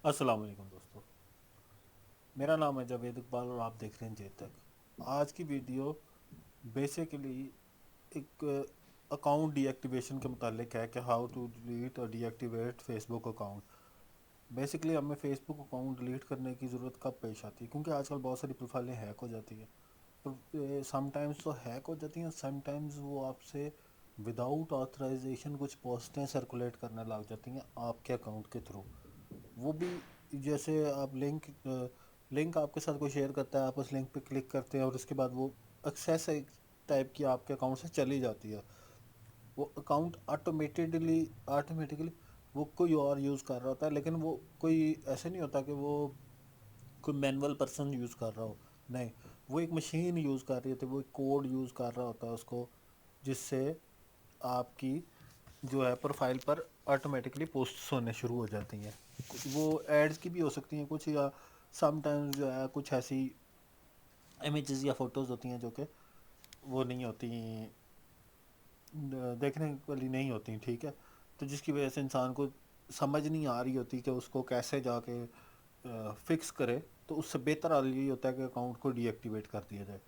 السلام علیکم دوستو، میرا نام ہے جاوید اقبال اور آپ دیکھ رہے ہیں جے تک۔ آج کی ویڈیو بیسیکلی ایک اکاؤنٹ ڈی ایکٹیویشن کے متعلق ہے کہ ہاؤ ٹو ڈیلیٹ اور ڈی ایکٹیویٹ فیس بک اکاؤنٹ۔ بیسیکلی ہمیں فیس بک اکاؤنٹ ڈیلیٹ کرنے کی ضرورت کب پیش آتی ہے؟ کیونکہ آج کل بہت ساری پروفائلیں ہیک ہو جاتی ہیں، سم ٹائمز تو ہیک ہو جاتی ہیں، سم ٹائمز وہ آپ سے وداؤٹ آتھرائزیشن کچھ پوسٹیں سرکولیٹ کرنے لگ جاتی ہیں آپ کے اکاؤنٹ کے تھرو۔ وہ بھی جیسے آپ لنک آپ کے ساتھ کوئی شیئر کرتا ہے، آپ اس لنک پہ کلک کرتے ہیں اور اس کے بعد وہ ایکسیس ایک ٹائپ کی آپ کے اکاؤنٹ سے چلی جاتی ہے۔ وہ اکاؤنٹ آٹومیٹکلی وہ کوئی اور یوز کر رہا ہوتا ہے، لیکن وہ کوئی ایسے نہیں ہوتا کہ وہ کوئی مینول پرسن یوز کر رہا ہو، نہیں، وہ ایک مشین یوز کر رہی ہوتی ہے، وہ ایک کوڈ یوز کر رہا ہوتا ہے اس کو، جس سے آپ کی جو ہے پروفائل پر آٹومیٹکلی پوسٹس ہونے شروع ہو جاتی ہیں۔ وہ ایڈز کی بھی ہو سکتی ہیں کچھ، یا سم ٹائمز جو ہے کچھ ایسی امیجز یا فوٹوز ہوتی ہیں جو کہ وہ نہیں ہوتی، دیکھنے والی نہیں ہوتی، ٹھیک ہے، تو جس کی وجہ سے انسان کو سمجھ نہیں آ رہی ہوتی کہ اس کو کیسے جا کے فکس کرے۔ تو اس سے بہتر حال یہی ہوتا ہے کہ اکاؤنٹ کو ڈی ایکٹیویٹ کر دیا جائے،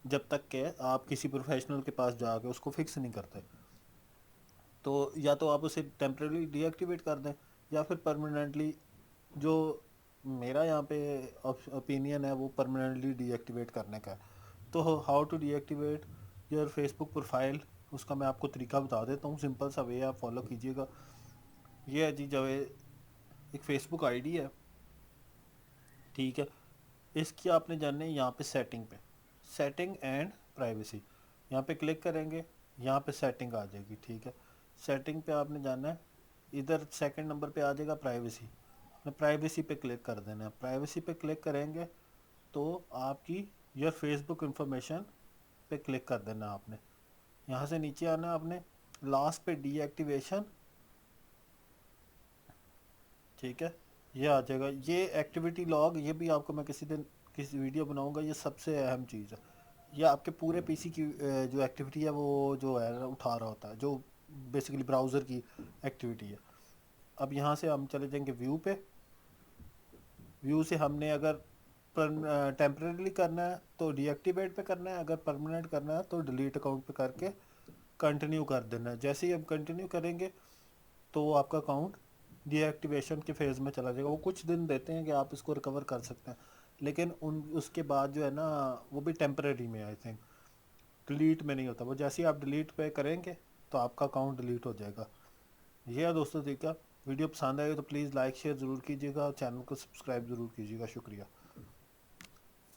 جب تک کہ آپ کسی پروفیشنل کے پاس جا کے اس کو فکس نہیں کرتے۔ تو یا تو آپ اسے ٹیمپریری ڈی ایکٹیویٹ کر دیں، یا پھر پرماننٹلی، جو میرا یہاں پہ اوپینین ہے وہ پرماننٹلی ڈی ایکٹیویٹ کرنے کا ہے۔ تو how to deactivate your Facebook profile, اس کا میں آپ کو طریقہ بتا دیتا ہوں، سمپل سا وے آپ فالو کیجیے گا۔ یہ ہے جی ایک فیس بک آئی ڈی ہے، ٹھیک ہے، اس کی آپ نے جاننا ہے یہاں پہ سیٹنگ اینڈ پرائیویسی، یہاں پہ کلک کریں گے، یہاں پہ سیٹنگ آ جائے گی، ٹھیک ہے، سیٹنگ پہ آپ نے جانا ہے، ادھر سیکنڈ نمبر پہ آ جائے گا پرائیویسی، آپ نے پرائیویسی پہ کلک کر دینا ہے۔ پرائیویسی پہ کلک کریں گے تو آپ کی یور فیس بک انفارمیشن پہ کلک کر دینا ہے آپ نے، یہاں سے نیچے آنا ہے آپ نے، لاسٹ پہ ڈی ایکٹیویشن، ٹھیک ہے، یہ آ جائے گا، یہ ایکٹیویٹی لاگ، یہ بھی آپ کو میں کسی دن کسی ویڈیو بناؤں گا، یہ سب سے اہم چیز ہے، یہ آپ کے پورے پی سی کی جو ایکٹیویٹی ہے وہ جو ہے اٹھا رہا ہوتا ہے، جو بیسیکلی براؤزر کی ایکٹیویٹی ہے۔ اب یہاں سے ہم چلے جائیں گے ویو پہ، ویو سے ہم نے اگر ٹیمپریریلی کرنا ہے تو ڈی ایکٹیویٹ پہ کرنا ہے، اگر پرماننٹ کرنا ہے تو ڈیلیٹ اکاؤنٹ پہ کر کے کنٹینیو کر دینا ہے۔ جیسے ہی ہم کنٹینیو کریں گے تو وہ آپ کا اکاؤنٹ ڈی ایکٹیویشن کے فیز میں چلا جائے گا۔ وہ کچھ دن دیتے ہیں کہ آپ اس کو ریکور کر سکتے ہیں، لیکن اس کے بعد جو ہے نا وہ بھی ٹیمپریری میں، آئی تھنک ڈیلیٹ میں نہیں ہوتا، وہ جیسے ہی آپ ڈیلیٹ پہ کریں گے تو آپ کا اکاؤنٹ ڈیلیٹ ہو جائے گا۔ یہ ہے دوستوں طریقہ۔ ویڈیو پسند آئے تو پلیز لائک شیئر ضرور کیجیے گا، اور چینل کو سبسکرائب ضرور کیجیے گا۔ شکریہ۔